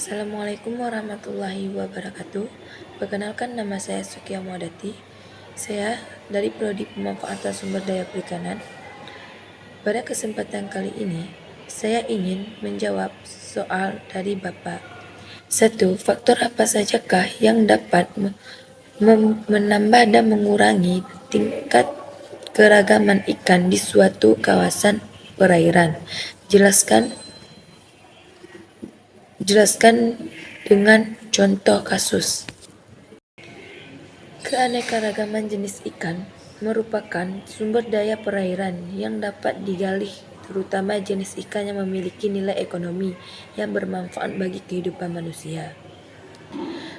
Assalamualaikum warahmatullahi wabarakatuh. Perkenalkan, nama saya Sukia Muadati. Saya dari Prodi Pemanfaatan Sumber Daya Perikanan. Pada kesempatan kali ini, saya ingin menjawab soal dari Bapak. 1. Faktor apa sajakah yang dapat menambah dan mengurangi tingkat keragaman ikan di suatu kawasan perairan? Jelaskan dengan contoh kasus. Keanekaragaman jenis ikan merupakan sumber daya perairan yang dapat digali, terutama jenis ikan yang memiliki nilai ekonomi yang bermanfaat bagi kehidupan manusia.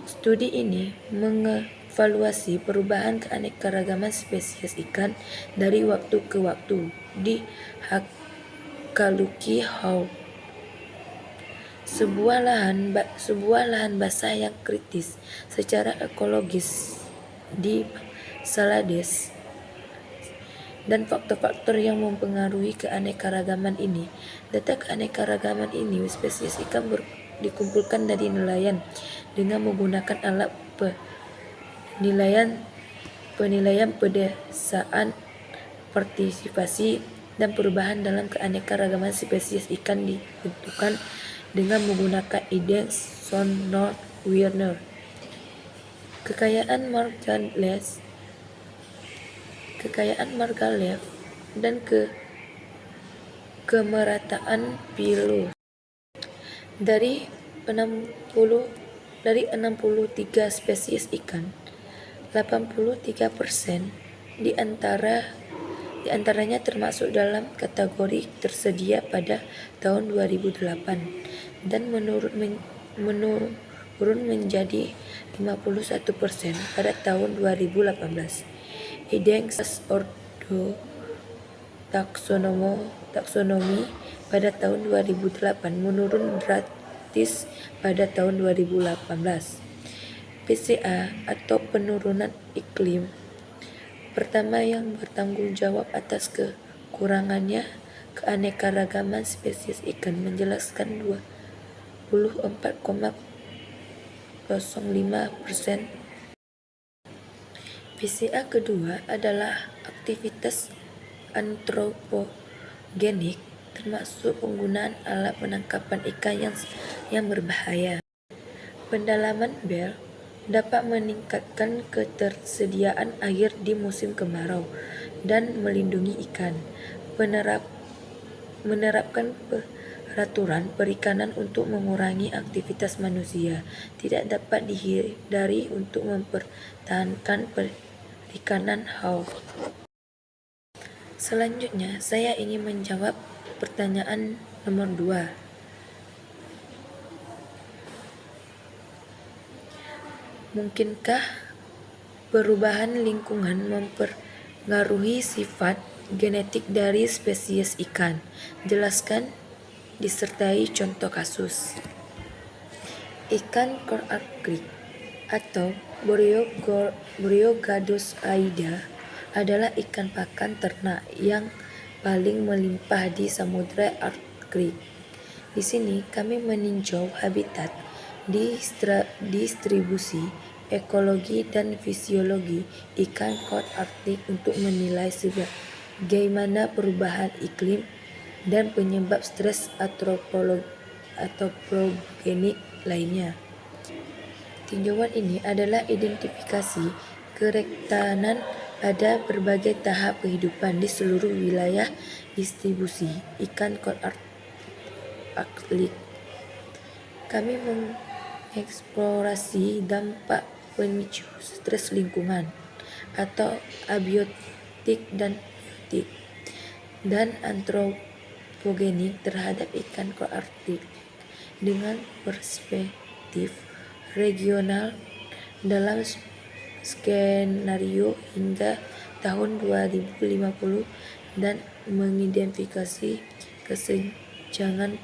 Studi ini mengevaluasi perubahan keanekaragaman spesies ikan dari waktu ke waktu di Hakaluki How, sebuah lahan basah yang kritis secara ekologis di Bangladesh, dan faktor-faktor yang mempengaruhi keanekaragaman ini. Data keanekaragaman ini spesies ikan dikumpulkan dari nelayan dengan menggunakan alat penilaian pedesaan partisipasi, dan perubahan dalam keanekaragaman spesies ikan ditentukan dengan menggunakan indeks Thorne-Warner. Kekayaan margalef dan kemerataan bilos. Dari 63 spesies ikan, 83% diantaranya termasuk dalam kategori tersedia pada tahun 2008 dan menurun menjadi 51% pada tahun 2018. Indeks Ordo Taksonomi pada tahun 2008 menurun drastis pada tahun 2018. PCA atau penurunan iklim pertama yang bertanggung jawab atas kekurangannya keanekaragaman spesies ikan menjelaskan 24,05%. PCA kedua adalah aktivitas antropogenik, termasuk penggunaan alat penangkapan ikan yang berbahaya. Pendalaman Bell dapat meningkatkan ketersediaan air di musim kemarau dan melindungi ikan. Menerapkan peraturan perikanan untuk mengurangi aktivitas manusia tidak dapat dihindari untuk mempertahankan perikanan hiu. Selanjutnya, saya ingin menjawab pertanyaan nomor 2. Mungkinkah perubahan lingkungan mempengaruhi sifat genetik dari spesies ikan? Jelaskan disertai contoh kasus. Ikan coral Arctic atau Boreogadus aida adalah ikan pakan ternak yang paling melimpah di Samudra Arktik. Di sini kami meninjau habitat, distribusi, ekologi, dan fisiologi ikan kod Arktik untuk menilai bagaimana perubahan iklim dan penyebab stres antropogenik lainnya. Tinjauan ini adalah identifikasi kerentanan pada berbagai tahap kehidupan di seluruh wilayah distribusi ikan kod Arktik. Kami mengeksplorasi dampak pemicu stres lingkungan atau abiotik dan antropogenik terhadap ikan kod Arktik dengan perspektif regional dalam skenario hingga tahun 2050 dan mengidentifikasi kesenjangan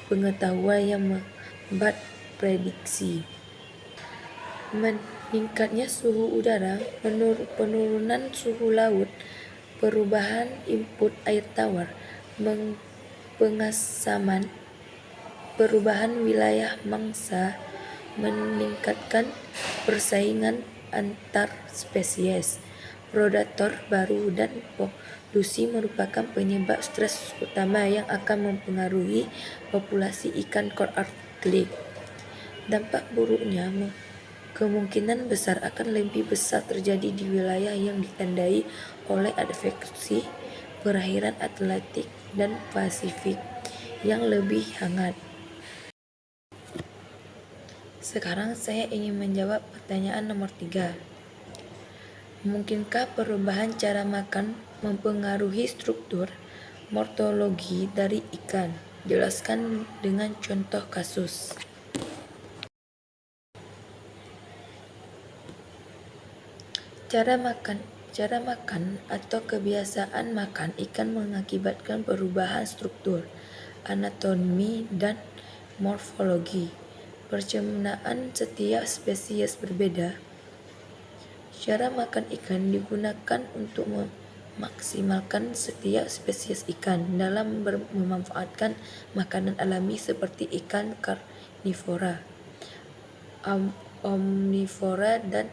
pengetahuan yang membuat prediksi. Meningkatnya suhu udara, penurunan suhu laut, perubahan input air tawar, pengasaman Perubahan wilayah mangsa meningkatkan persaingan antar spesies. Predator baru dan polusi merupakan penyebab stres utama yang akan mempengaruhi populasi ikan kor Arctic. Dampak buruknya kemungkinan besar akan lebih besar terjadi di wilayah yang ditandai oleh adveksi perairan Atlantik dan Pasifik yang lebih hangat. Sekarang saya ingin menjawab pertanyaan nomor 3. Mungkinkah perubahan cara makan mempengaruhi struktur morfologi dari ikan? Jelaskan dengan contoh kasus. Cara makan atau kebiasaan makan ikan mengakibatkan perubahan struktur, anatomi, dan morfologi. Pencernaan setiap spesies berbeda. Cara makan ikan digunakan untuk memaksimalkan setiap spesies ikan dalam memanfaatkan makanan alami seperti ikan karnivora, omnivora, dan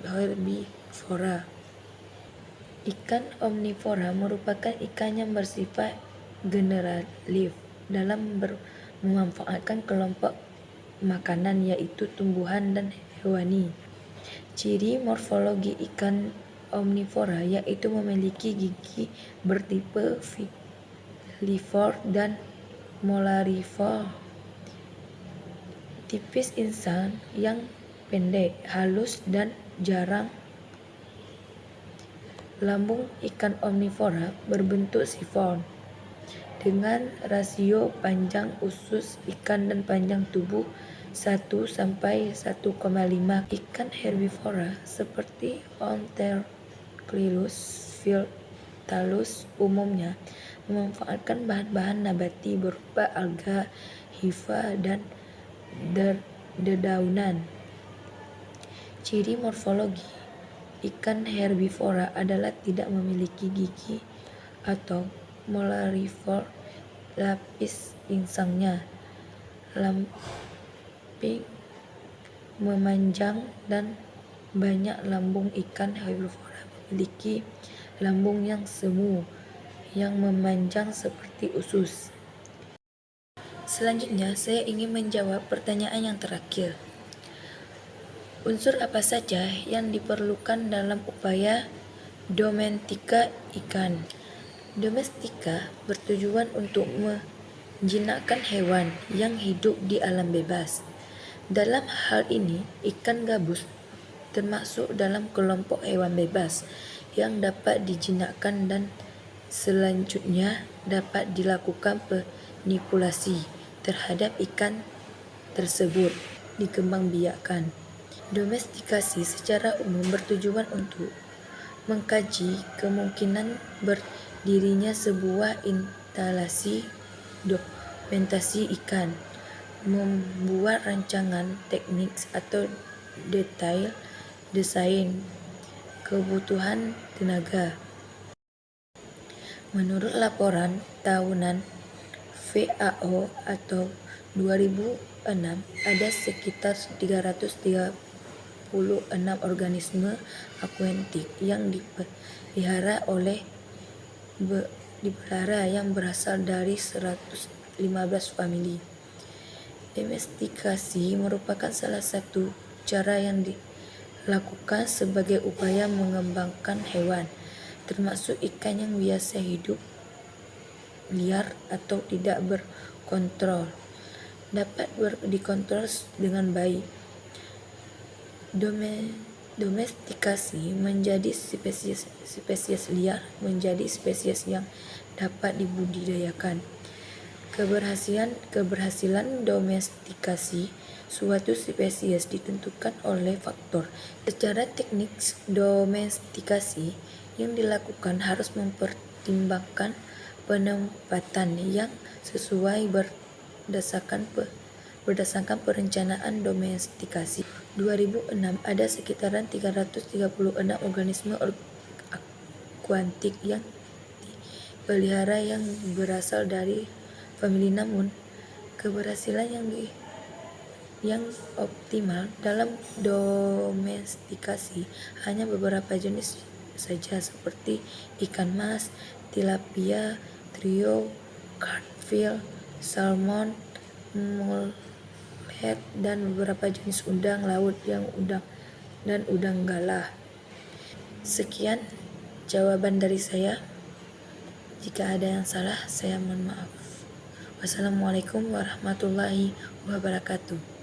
herbivora. Ikan omnivora merupakan ikan yang bersifat generatif dalam memanfaatkan kelompok makanan yaitu tumbuhan dan hewani. Ciri morfologi ikan omnivora yaitu memiliki gigi bertipe filifor dan molarifor, tipis insang yang pendek, halus, dan jarang. Lambung ikan omnivora berbentuk sifon dengan rasio panjang usus ikan dan panjang tubuh 1-1,5. Ikan herbivora seperti Oncorhynchus filtalus umumnya memanfaatkan bahan-bahan nabati berupa alga, hifa, dan dedaunan. Ciri morfologi ikan herbivora adalah tidak memiliki gigi atau molarifor, lapis insangnya lamping memanjang, dan banyak lambung ikan herbivora memiliki lambung yang semu yang memanjang seperti usus. Selanjutnya, saya ingin menjawab pertanyaan yang terakhir. Unsur apa saja yang diperlukan dalam upaya domestika ikan? Domestika bertujuan untuk menjinakkan hewan yang hidup di alam bebas. Dalam hal ini, ikan gabus termasuk dalam kelompok hewan bebas yang dapat dijinakkan dan selanjutnya dapat dilakukan manipulasi terhadap ikan tersebut dikembangbiakkan. Domestikasi secara umum bertujuan untuk mengkaji kemungkinan berdirinya sebuah instalasi dokumentasi ikan, membuat rancangan teknik atau detail desain, kebutuhan tenaga. Menurut laporan tahunan FAO atau 2006, ada sekitar 336 organisme akuatik yang dipelihara yang berasal dari 115 famili. Domestikasi merupakan salah satu cara yang dilakukan sebagai upaya mengembangkan hewan, termasuk ikan yang biasa hidup liar atau tidak berkontrol, dapat dikontrol dengan baik. Domestikasi menjadi spesies liar menjadi spesies yang dapat dibudidayakan. Keberhasilan domestikasi suatu spesies ditentukan oleh faktor. Secara teknik, domestikasi yang dilakukan harus mempertimbangkan penempatan yang sesuai berdasarkan perencanaan domestikasi. 2006 ada sekitaran 336 organisme akuatik yang dipelihara yang berasal dari famili, namun Keberhasilan yang optimal dalam domestikasi hanya beberapa jenis saja seperti ikan mas, tilapia, trio, cutfish, salmon, mullet, dan beberapa jenis udang laut dan udang galah. Sekian jawaban dari saya. Jika ada yang salah, saya mohon maaf. Wassalamualaikum warahmatullahi wabarakatuh.